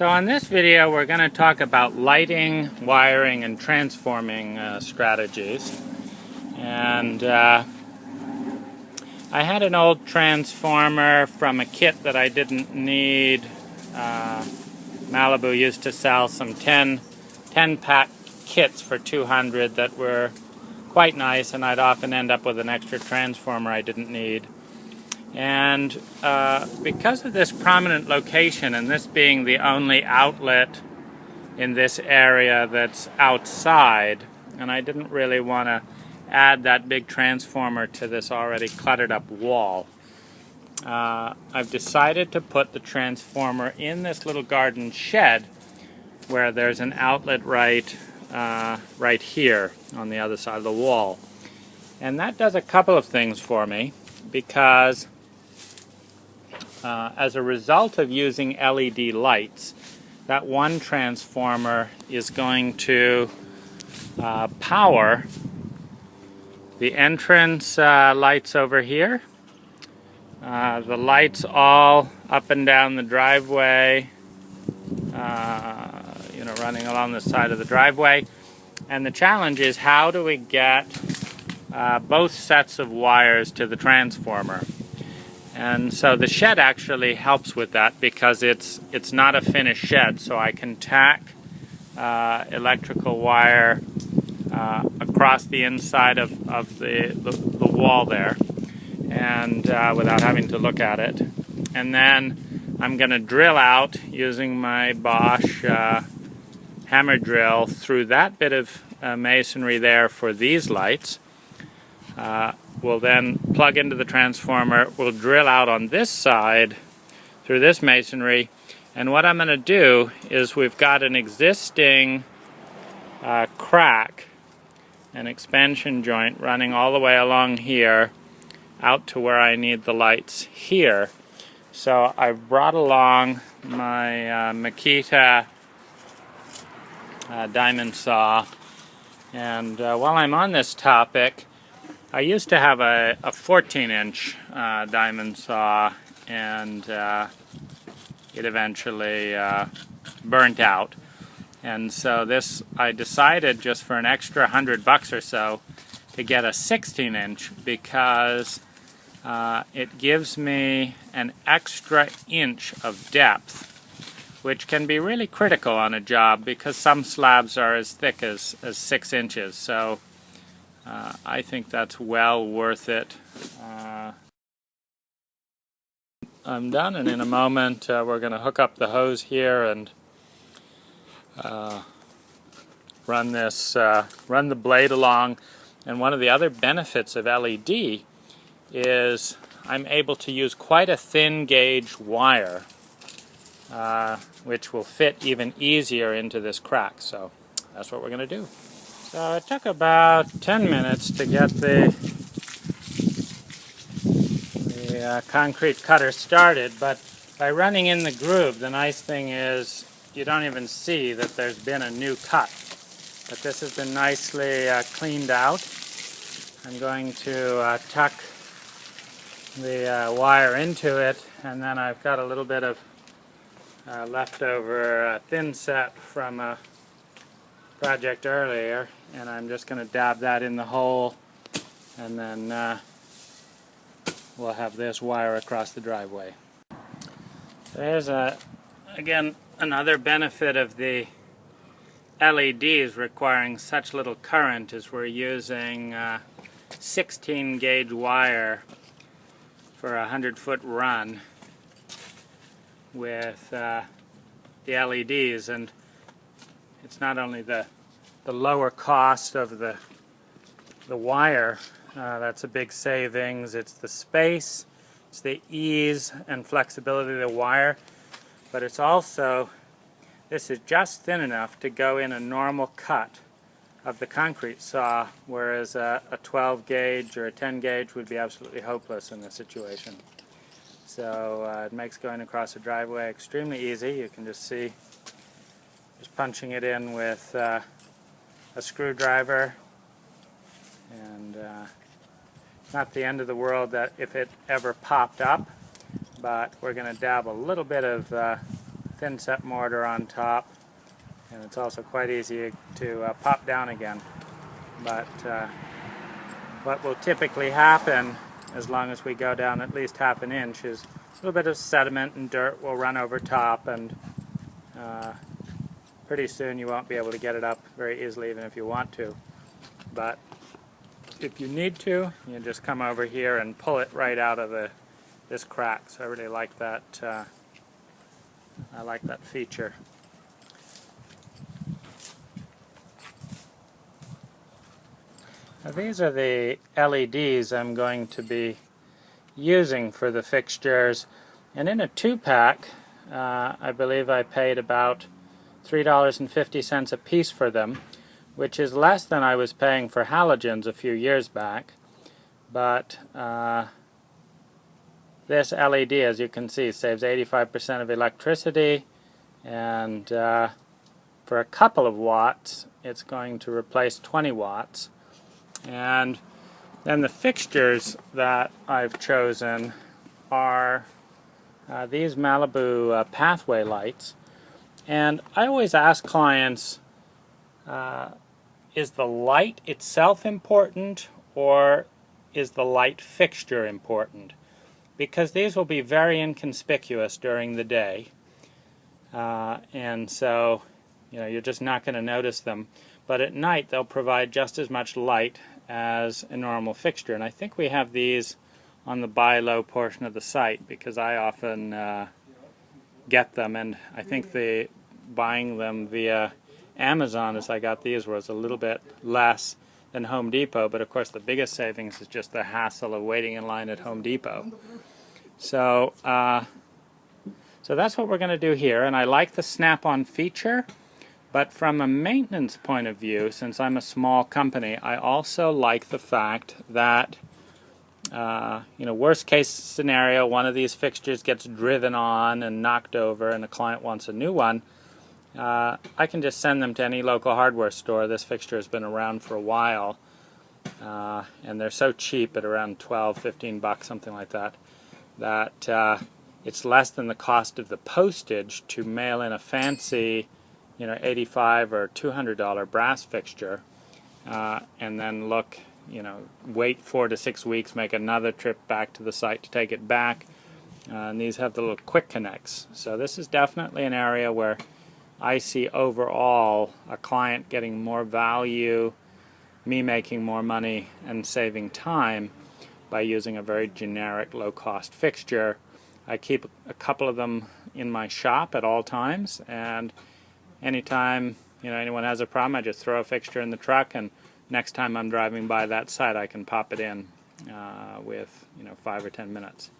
So in this video we're going to talk about lighting, wiring, and transforming strategies. And I had an old transformer from a kit that I didn't need. Malibu used to sell some 10-pack kits for $200 that were quite nice, and I'd often end up with an extra transformer I didn't need. And because of this prominent location, and this being the only outlet in this area that's outside, and I didn't really want to add that big transformer to this already cluttered up wall, I've decided to put the transformer in this little garden shed where there's an outlet right here on the other side of the wall. And that does a couple of things for me, because as a result of using LED lights, that one transformer is going to power the entrance lights over here, the lights all up and down the driveway, running along the side of the driveway. And the challenge is, how do we get both sets of wires to the transformer? And so the shed actually helps with that, because it's not a finished shed, so I can tack electrical wire across the inside of the wall there, and without having to look at it. And then I'm going to drill out using my Bosch hammer drill through that bit of masonry there for these lights. We'll then plug into the transformer. We'll drill out on this side through this masonry, and what I'm going to do is, we've got an existing crack, an expansion joint running all the way along here out to where I need the lights here. So I've brought along my Makita diamond saw, and while I'm on this topic, I used to have a 14-inch diamond saw, and it eventually burnt out. And so I decided, just for an extra $100 or so, to get a 16-inch, because it gives me an extra inch of depth, which can be really critical on a job, because some slabs are as thick as 6 inches. So I think that's well worth it. I'm done, and in a moment we're going to hook up the hose here and run the blade along. And one of the other benefits of LED is I'm able to use quite a thin gauge wire, which will fit even easier into this crack. So that's what we're going to do. So it took about 10 minutes to get the concrete cutter started, but by running in the groove, the nice thing is you don't even see that there's been a new cut. But this has been nicely cleaned out. I'm going to tuck the wire into it, and then I've got a little bit of leftover thin set from a project earlier, and I'm just going to dab that in the hole, and then we'll have this wire across the driveway. There's again another benefit of the LEDs requiring such little current, is we're using 16 gauge wire for a 100-foot run with the LEDs, and it's not only the lower cost of the wire that's a big savings, it's the space, it's the ease and flexibility of the wire, but it's also, this is just thin enough to go in a normal cut of the concrete saw, whereas a 12 gauge or a 10 gauge would be absolutely hopeless in this situation. So it makes going across the driveway extremely easy. You can just see, just punching it in with a screwdriver, and not the end of the world that if it ever popped up, but we're going to dab a little bit of thin set mortar on top, and it's also quite easy to pop down again. But what will typically happen, as long as we go down at least half an inch, is a little bit of sediment and dirt will run over top, and pretty soon you won't be able to get it up very easily even if you want to. But if you need to, you just come over here and pull it right out of this crack. So I really like that. I like that feature. Now these are the LEDs I'm going to be using for the fixtures, and in a 2-pack I believe I paid about $3.50 a piece for them, which is less than I was paying for halogens a few years back. But this LED, as you can see, saves 85% of electricity, and for a couple of watts it's going to replace 20 watts. And then the fixtures that I've chosen are these Malibu pathway lights. And I always ask clients, is the light itself important, or is the light fixture important? Because these will be very inconspicuous during the day, and so you're just not going to notice them. But at night they'll provide just as much light as a normal fixture. And I think we have these on the buy low portion of the site, because I often get them, and I think buying them via Amazon, as I got these, was a little bit less than Home Depot, but of course the biggest savings is just the hassle of waiting in line at Home Depot. So so that's what we're going to do here, and I like the snap-on feature, but from a maintenance point of view, since I'm a small company, I also like the fact that worst case scenario, one of these fixtures gets driven on and knocked over and the client wants a new one, I can just send them to any local hardware store. This fixture has been around for a while, and they're so cheap at around 12, 15 bucks, something like that, that it's less than the cost of the postage to mail in a fancy $85 or $200 brass fixture, and then wait 4 to 6 weeks, make another trip back to the site to take it back. And these have the little quick connects. So this is definitely an area where I see overall a client getting more value, me making more money, and saving time by using a very generic low-cost fixture. I keep a couple of them in my shop at all times, and anytime anyone has a problem, I just throw a fixture in the truck, and next time I'm driving by that site I can pop it in with 5 or 10 minutes.